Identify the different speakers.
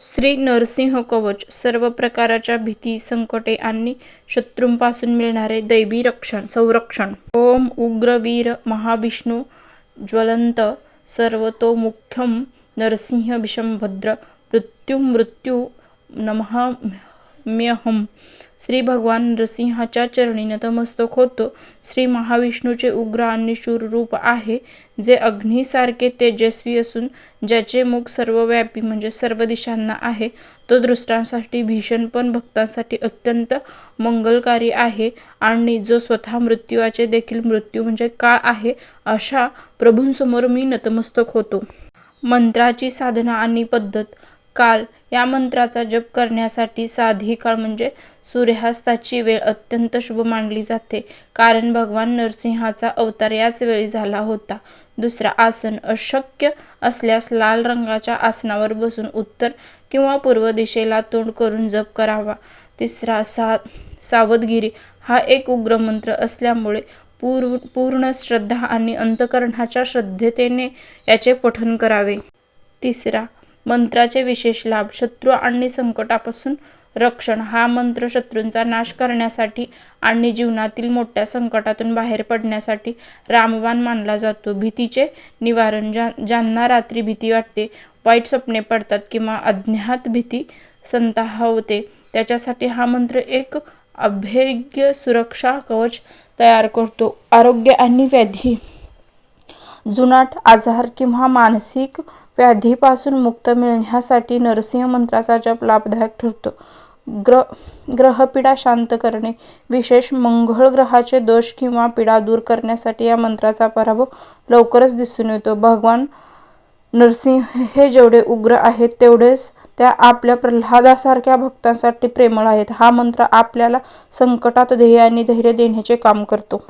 Speaker 1: श्री नरसिंह कवच सर्व प्रकारच्या भीती, संकटे आणि शत्रूंपासून मिळणारे दैवी संरक्षण. ओम उग्रवीर महाविष्णू ज्वलंत सर्वतोमुखं नरसिंह विषमभद्र मृत्यू नमाम्यहम्. श्री भगवान नरसिंहाच्या चरणी नतमस्तक होतो. श्री महाविष्णूचे उग्र आणि शूर रूप आहे, जे अग्नीसारखे तेजस्वी असून ज्याचे मुख सर्वव्यापी म्हणजे सर्व दिशांना आहे. तो दुष्टांसाठी भीषण पण भक्तांसाठी अत्यंत मंगलकारी आहे आणि जो स्वतः मृत्यूचे देखील मृत्यू म्हणजे काळ आहे, अशा प्रभूंसमोर मी नतमस्तक होतो. मंत्राची साधना आणि पद्धत. काल. या मंत्राचा जप करण्यासाठी साधी काळ म्हणजे सूर्यास्ताची वेळ अत्यंत शुभ मानली जाते, कारण भगवान नरसिंहाचा अवतार याच वेळी झाला होता. दुसरा, आसन. अशक्य असल्यास लाल रंगाच्या आसनावर बसून उत्तर किंवा पूर्व दिशेला तोंड करून जप करावा. तिसरा, सावधगिरी. हा एक उग्र मंत्र असल्यामुळे पूर्ण श्रद्धा आणि अंतःकरणाच्या श्रद्धेने याचे पठण करावे. तिसरा, मंत्राचे विशेष लाभ. शत्रू आणि संकटापासून रक्षण. हा मंत्र शत्रूंचा नाश करण्यासाठी आणि जीवनातील मोठ्या संकटातून बाहेर पडण्यासाठी रामबाण मानला जातो. भीतीचे निवारण. ज्यांना रात्री भीती वाटते, वाईट स्वप्ने पडतात किंवा अज्ञात भीती संतावते, त्याच्यासाठी हा मंत्र एक अभेद्य सुरक्षा कवच तयार करतो. आरोग्य आणि व्याधी. जुनाट आजार किंवा मानसिक व्याधीपासून मुक्त मिळण्यासाठी नरसिंह मंत्राचा जप लाभदायक ठरतो. ग्रहपीडा शांत करणे. विशेष मंगळ ग्रहाचे दोष किंवा पीडा दूर करण्यासाठी या मंत्राचा प्रभाव लवकरच दिसून येतो. भगवान नरसिंह हे जेवढे उग्र आहेत, तेवढेच त्या आपल्या प्रल्हादासारख्या भक्तांसाठी प्रेमळ आहेत. हा मंत्र आपल्याला संकटात ध्येय आणि धैर्य देण्याचे काम करतो.